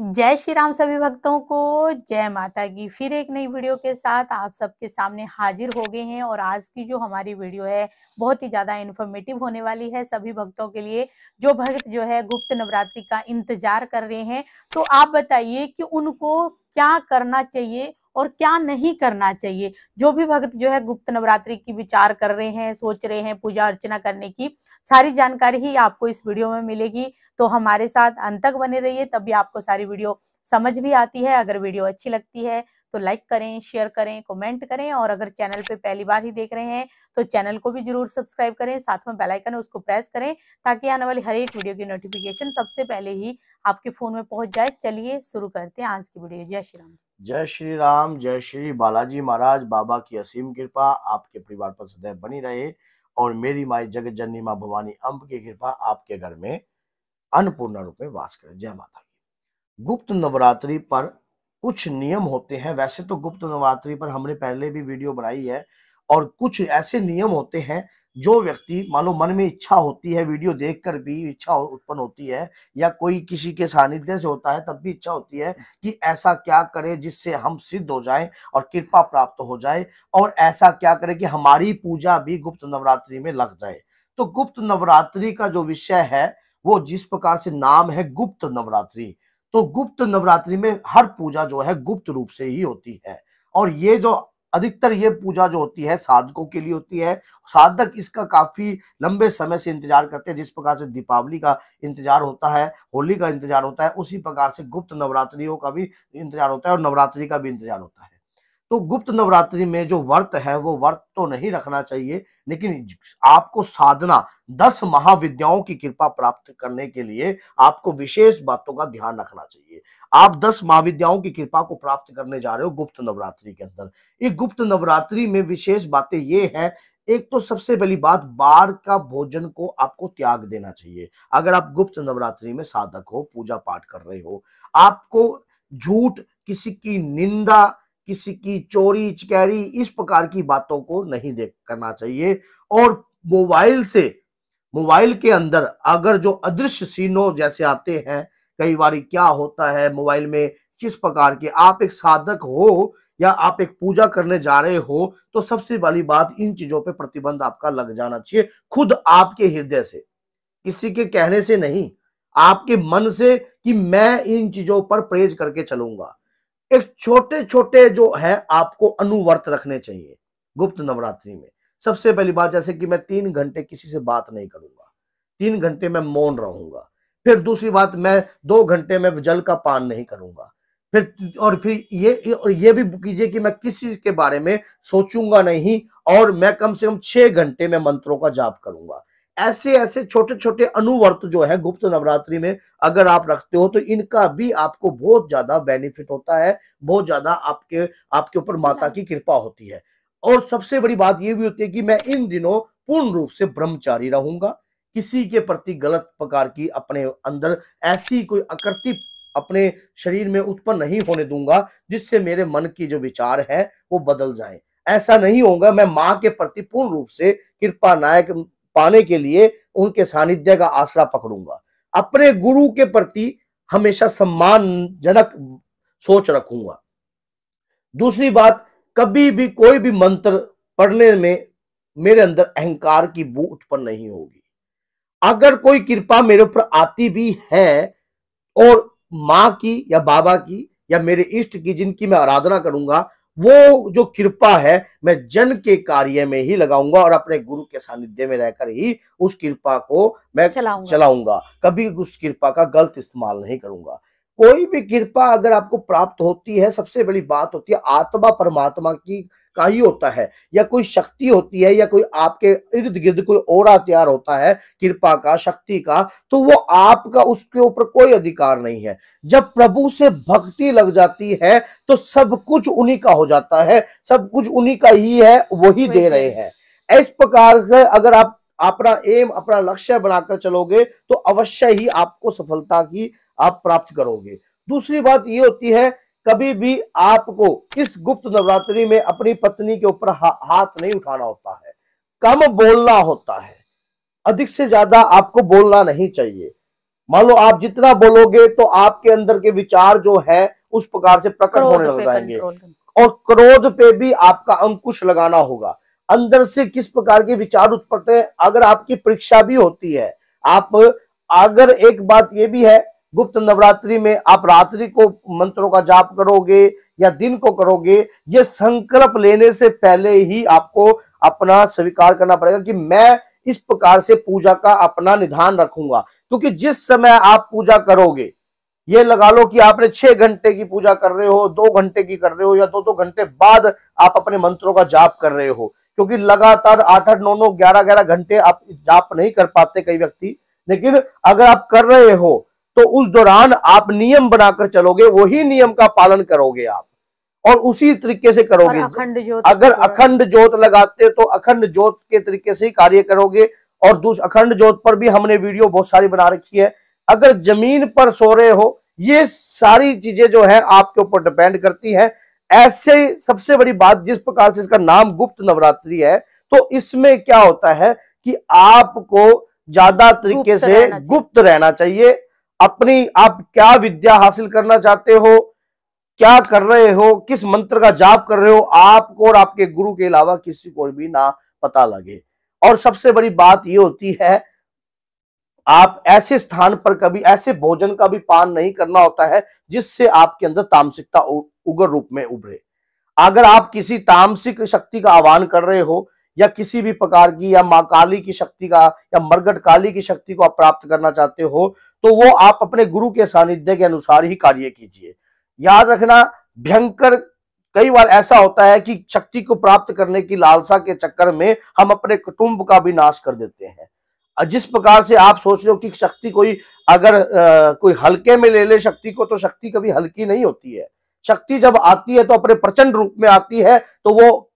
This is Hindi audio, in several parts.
जय श्री राम सभी भक्तों को, जय माता की। फिर एक नई वीडियो के साथ आप सबके सामने हाजिर हो गए हैं और आज की जो हमारी वीडियो है बहुत ही ज़्यादा इन्फॉर्मेटिव होने वाली है सभी भक्तों के लिए, जो भक्त जो है गुप्त नवरात्रि का इंतजार कर रहे हैं। तो आप बताइए कि उनको क्या करना चाहिए और क्या नहीं करना चाहिए। जो भी भक्त जो है गुप्त नवरात्रि की विचार कर रहे हैं, सोच रहे हैं पूजा अर्चना करने की, सारी जानकारी ही आपको इस वीडियो में मिलेगी। तो हमारे साथ अंत तक बने रहिए, तभी आपको सारी वीडियो समझ भी आती है। अगर वीडियो अच्छी लगती है तो लाइक करें, शेयर करें, कमेंट करें और अगर चैनल पे पहली बार ही देख रहे हैं तो चैनल को भी जरूर सब्सक्राइब करें, साथ में बेल आइकन है उसको प्रेस करें ताकि आने वाली हर एक वीडियो की नोटिफिकेशन सबसे पहले ही आपके फोन में पहुंच जाए। चलिए शुरू करते हैं आज की वीडियो। जय श्री राम। जय श्री राम, जय श्री बालाजी महाराज। बाबा की असीम कृपा आपके परिवार पर सदैव बनी रहे और मेरी माई जगत जननी माँ भवानी अम्ब की कृपा आपके घर में अन्नपूर्ण रूप में वास करे। जय माता की। गुप्त नवरात्रि पर कुछ नियम होते हैं। वैसे तो गुप्त नवरात्रि पर हमने पहले भी वीडियो बनाई है और कुछ ऐसे नियम होते हैं जो व्यक्ति मान लो मन में इच्छा होती है, वीडियो देखकर भी इच्छा उत्पन्न होती है या कोई किसी के सानिध्य से होता है तब भी इच्छा होती है कि ऐसा क्या करे जिससे हम सिद्ध हो जाएं और कृपा प्राप्त हो जाए, और ऐसा क्या करे कि हमारी पूजा भी गुप्त नवरात्रि में लग जाए। तो गुप्त नवरात्रि का जो विषय है वो जिस प्रकार से नाम है गुप्त नवरात्रि, तो गुप्त नवरात्रि में हर पूजा जो है गुप्त रूप से ही होती है। और ये जो अधिकतर ये पूजा जो होती है साधकों के लिए होती है। साधक इसका काफी लंबे समय से इंतजार करते हैं। जिस प्रकार से दीपावली का इंतजार होता है, होली का इंतजार होता है, उसी प्रकार से गुप्त नवरात्रियों का भी इंतजार होता है और नवरात्रि का भी इंतजार होता है। तो गुप्त नवरात्रि में जो व्रत है वो व्रत तो नहीं रखना चाहिए, लेकिन आपको साधना 10 महाविद्याओं की कृपा प्राप्त करने के लिए आपको विशेष बातों का ध्यान रखना चाहिए। आप 10 महाविद्याओं की कृपा को प्राप्त करने जा रहे हो गुप्त नवरात्रि के अंदर। ये गुप्त नवरात्रि में विशेष बातें ये है, एक तो सबसे पहली बात, बाहर का भोजन को आपको त्याग देना चाहिए। अगर आप गुप्त नवरात्रि में साधक हो, पूजा पाठ कर रहे हो, आपको झूठ, किसी की निंदा, किसी की चोरी चकारी, इस प्रकार की बातों को नहीं देख करना चाहिए। और मोबाइल के अंदर अगर जो अदृश्य सीनों जैसे आते हैं, कई बार क्या होता है मोबाइल में, किस प्रकार के, आप एक साधक हो या आप एक पूजा करने जा रहे हो, तो सबसे पहली बात इन चीजों पे प्रतिबंध आपका लग जाना चाहिए, खुद आपके हृदय से, किसी के कहने से नहीं, आपके मन से कि मैं इन चीजों पर परहेज करके चलूंगा। एक छोटे छोटे जो है आपको अनुवर्त रखने चाहिए गुप्त नवरात्रि में। सबसे पहली बात, जैसे कि मैं 3 घंटे किसी से बात नहीं करूंगा, 3 घंटे मैं मौन रहूंगा। फिर दूसरी बात, मैं 2 घंटे में जल का पान नहीं करूंगा। फिर ये भी कीजिए कि मैं किसी के बारे में सोचूंगा नहीं और मैं कम से कम 6 घंटे में मंत्रों का जाप करूंगा। ऐसे ऐसे छोटे छोटे अनुवर्त जो है गुप्त नवरात्रि में अगर आप रखते हो तो इनका भी आपको बहुत ज्यादा बेनिफिट होता है, बहुत ज्यादा आपके आपके ऊपर माता की कृपा होती है। और सबसे बड़ी बात यह भी होती है कि मैं इन दिनों पूर्ण रूप से ब्रह्मचारी रहूंगा, किसी के प्रति गलत प्रकार की अपने अंदर ऐसी कोई आकृति अपने शरीर में उत्पन्न नहीं होने दूंगा जिससे मेरे मन की जो विचार है वो बदल जाए। ऐसा नहीं होगा। मैं मां के प्रति पूर्ण रूप से कृपा नायक पाने के लिए उनके सानिध्य का आसरा पकड़ूंगा। अपने गुरु के प्रति हमेशा सम्मानजनक सोच रखूंगा। दूसरी बात, कभी भी कोई भी मंत्र पढ़ने में मेरे अंदर अहंकार की बू उत्पन्न नहीं होगी। अगर कोई कृपा मेरे ऊपर आती भी है और मां की या बाबा की या मेरे इष्ट की जिनकी मैं आराधना करूंगा, वो जो कृपा है मैं जन के कार्य में ही लगाऊंगा और अपने गुरु के सानिध्य में रहकर ही उस कृपा को मैं चलाऊंगा। चलाऊंगा। कभी उस कृपा का गलत इस्तेमाल नहीं करूंगा। कोई भी कृपा अगर आपको प्राप्त होती है, सबसे बड़ी बात होती है आत्मा परमात्मा की का ही होता है, या कोई शक्ति होती है, या कोई आपके इर्द गिर्द कोई ओरा तैयार होता है कृपा का, शक्ति का, तो वो आपका उसके ऊपर कोई अधिकार नहीं है। जब प्रभु से भक्ति लग जाती है तो सब कुछ उन्हीं का हो जाता है, सब कुछ उन्हीं का ही है, वही दे रहे हैं। इस प्रकार से अगर आप अपना एम, अपना लक्ष्य बनाकर चलोगे तो अवश्य ही आपको सफलता की आप प्राप्त करोगे। दूसरी बात ये होती है, कभी भी आपको इस गुप्त नवरात्रि में अपनी पत्नी के ऊपर हाथ नहीं उठाना होता है, कम बोलना होता है, अधिक से ज्यादा आपको बोलना नहीं चाहिए। मान लो आप जितना बोलोगे तो आपके अंदर के विचार जो है उस प्रकार से प्रकट होने लग जाएंगे। और क्रोध पे भी आपका अंकुश लगाना होगा। अंदर से किस प्रकार के विचार उत्पन्न है, अगर आपकी परीक्षा भी होती है, आप अगर एक बात ये भी है, गुप्त नवरात्रि में आप रात्रि को मंत्रों का जाप करोगे या दिन को करोगे, ये संकल्प लेने से पहले ही आपको अपना स्वीकार करना पड़ेगा कि मैं इस प्रकार से पूजा का अपना निधान रखूंगा। क्योंकि जिस समय आप पूजा करोगे, ये लगा लो कि आपने 6 घंटे की पूजा कर रहे हो, 2 घंटे की कर रहे हो या 2-2 घंटे बाद आप अपने मंत्रों का जाप कर रहे हो, क्योंकि लगातार 8-8, 9-9, 11-11 घंटे आप जाप नहीं कर पाते कई व्यक्ति। लेकिन अगर आप कर रहे हो तो उस दौरान आप नियम बनाकर चलोगे, वही नियम का पालन करोगे आप और उसी तरीके से करोगे। अगर अखंड ज्योत लगाते तो अखंड ज्योत के तरीके से ही कार्य करोगे। और अखंड ज्योत पर भी हमने वीडियो बहुत सारी बना रखी है। अगर जमीन पर सो रहे हो, ये सारी चीजें जो है आपके ऊपर डिपेंड करती है। ऐसे सबसे बड़ी बात, जिस प्रकार से इसका नाम गुप्त नवरात्रि है, तो इसमें क्या होता है कि आपको ज्यादा तरीके से गुप्त रहना चाहिए। अपनी आप क्या विद्या हासिल करना चाहते हो, क्या कर रहे हो, किस मंत्र का जाप कर रहे हो, आपको और आपके गुरु के अलावा किसी को भी ना पता लगे। और सबसे बड़ी बात यह होती है, आप ऐसे स्थान पर कभी ऐसे भोजन का भी पान नहीं करना होता है जिससे आपके अंदर तामसिकता उग्र रूप में उभरे। अगर आप किसी तामसिक शक्ति का आह्वान कर रहे हो या किसी भी प्रकार की या मां काली की शक्ति का या मरगट काली की शक्ति को आप प्राप्त करना चाहते हो, तो वो आप अपने गुरु के सानिध्य के अनुसार ही कार्य कीजिए। याद रखना, भयंकर कई बार ऐसा होता है कि शक्ति को प्राप्त करने की लालसा के चक्कर में हम अपने कुटुंब का भी नाश कर देते हैं। जिस प्रकार से आप सोच रहे हो कि शक्ति कोई अगर कोई हल्के में ले ले शक्ति को, तो शक्ति कभी हल्की नहीं होती है। शक्ति जब आती है तो अपने प्रचंड रूप में आती है, तो वो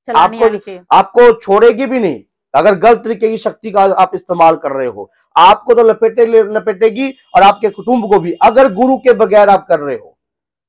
आपको छोड़ेगी भी नहीं। अगर गलत तरीके की शक्ति का आप इस्तेमाल कर रहे हो, आपको तो लपेटेगी और आपके कुटुंब को भी, अगर गुरु के बगैर आप कर रहे हो।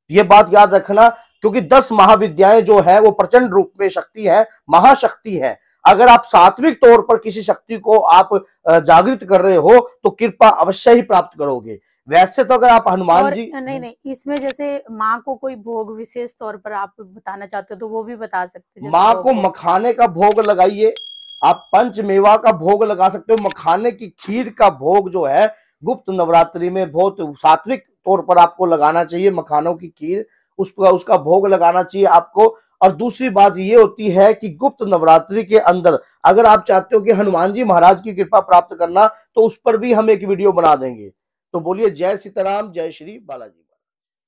ये बात याद रखना, क्योंकि 10 महाविद्याएं जो है वो प्रचंड रूप में शक्ति है, महाशक्ति है। अगर आप सात्विक तौर पर किसी शक्ति को आप जागृत कर रहे हो तो कृपा अवश्य ही प्राप्त करोगे। वैसे तो अगर आप हनुमान जी नहीं, इसमें जैसे माँ को कोई भोग विशेष तौर पर आप बताना चाहते हो तो वो भी बता सकते हो। माँ को मखाने का भोग लगाइए, आप पंचमेवा का भोग लगा सकते हो। मखाने की खीर का भोग जो है गुप्त नवरात्रि में बहुत सात्विक तौर पर आपको लगाना चाहिए। मखानों की खीर, उसका भोग लगाना चाहिए आपको। और दूसरी बात ये होती है कि गुप्त नवरात्रि के अंदर अगर आप चाहते हो कि हनुमान जी महाराज की कृपा प्राप्त करना, तो उस पर भी हम एक वीडियो बना देंगे। तो बोलिए जय सीताराम, जय श्री बालाजी।